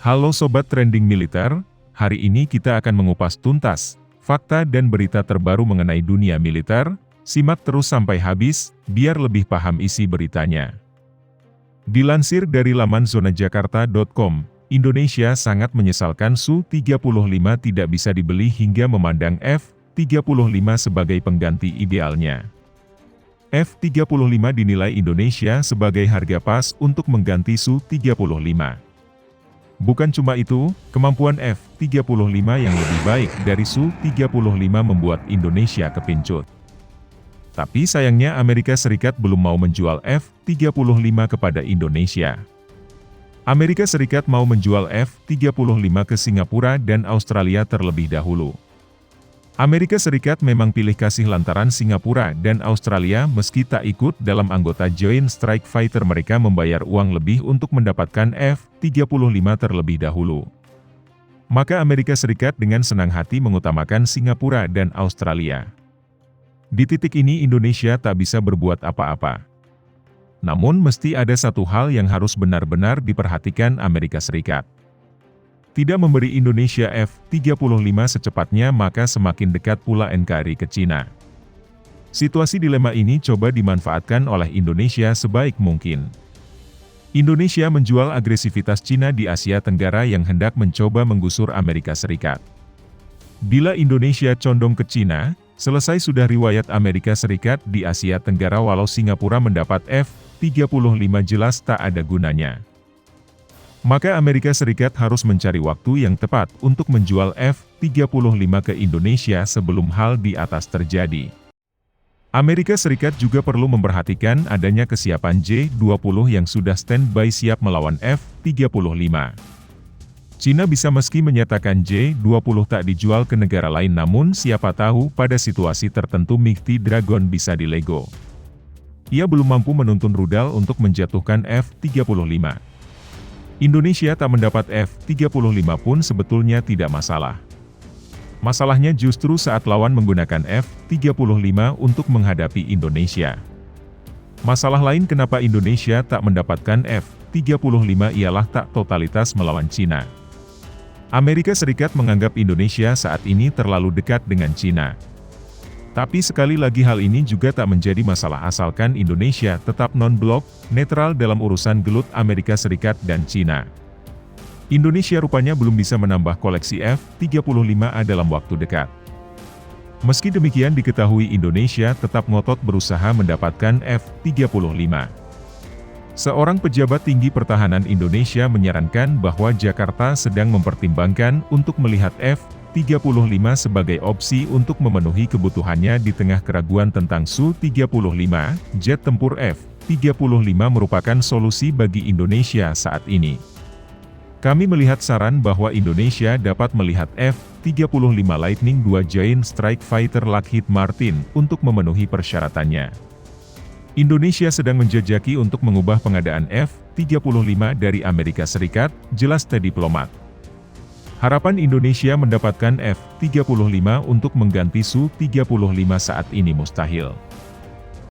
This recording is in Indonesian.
Halo Sobat Trending Militer, hari ini kita akan mengupas tuntas fakta dan berita terbaru mengenai dunia militer. Simak terus sampai habis, biar lebih paham isi beritanya. Dilansir dari laman zonajakarta.com, Indonesia sangat menyesalkan Su-35 tidak bisa dibeli hingga memandang F-35 sebagai pengganti idealnya. F-35 dinilai Indonesia sebagai harga pas untuk mengganti Su-35. Bukan cuma itu, kemampuan F-35 yang lebih baik dari Su-35 membuat Indonesia kepincut. Tapi sayangnya Amerika Serikat belum mau menjual F-35 kepada Indonesia. Amerika Serikat mau menjual F-35 ke Singapura dan Australia terlebih dahulu. Amerika Serikat memang pilih kasih lantaran Singapura dan Australia meski tak ikut dalam anggota Joint Strike Fighter mereka membayar uang lebih untuk mendapatkan F-35 terlebih dahulu. Maka Amerika Serikat dengan senang hati mengutamakan Singapura dan Australia. Di titik ini Indonesia tak bisa berbuat apa-apa. Namun mesti ada satu hal yang harus benar-benar diperhatikan Amerika Serikat. Tidak memberi Indonesia F-35 secepatnya maka semakin dekat pula NKRI ke Cina. Situasi dilema ini coba dimanfaatkan oleh Indonesia sebaik mungkin. Indonesia menjual agresivitas Cina di Asia Tenggara yang hendak mencoba menggusur Amerika Serikat. Bila Indonesia condong ke Cina, selesai sudah riwayat Amerika Serikat di Asia Tenggara walau Singapura mendapat F-35 jelas tak ada gunanya. Maka Amerika Serikat harus mencari waktu yang tepat untuk menjual F-35 ke Indonesia sebelum hal di atas terjadi. Amerika Serikat juga perlu memperhatikan adanya kesiapan J-20 yang sudah standby siap melawan F-35. Cina bisa meski menyatakan J-20 tak dijual ke negara lain namun siapa tahu pada situasi tertentu MiG Dragon bisa dilego. Ia belum mampu menuntun rudal untuk menjatuhkan F-35. Indonesia tak mendapat F-35 pun sebetulnya tidak masalah. Masalahnya justru saat lawan menggunakan F-35 untuk menghadapi Indonesia. Masalah lain kenapa Indonesia tak mendapatkan F-35 ialah tak totalitas melawan Cina. Amerika Serikat menganggap Indonesia saat ini terlalu dekat dengan Cina. Tapi sekali lagi hal ini juga tak menjadi masalah asalkan Indonesia tetap non-blok, netral dalam urusan gelut Amerika Serikat dan Cina. Indonesia rupanya belum bisa menambah koleksi F-35A dalam waktu dekat. Meski demikian diketahui Indonesia tetap ngotot berusaha mendapatkan F-35. Seorang pejabat tinggi pertahanan Indonesia menyarankan bahwa Jakarta sedang mempertimbangkan untuk melihat F-35 sebagai opsi untuk memenuhi kebutuhannya di tengah keraguan tentang Su-35, jet tempur F-35 merupakan solusi bagi Indonesia saat ini. Kami melihat saran bahwa Indonesia dapat melihat F-35 Lightning II Joint Strike Fighter Lockheed Martin untuk memenuhi persyaratannya. Indonesia sedang menjajaki untuk mengubah pengadaan F-35 dari Amerika Serikat, jelas diplomat. Harapan Indonesia mendapatkan F-35 untuk mengganti Su-35 saat ini mustahil.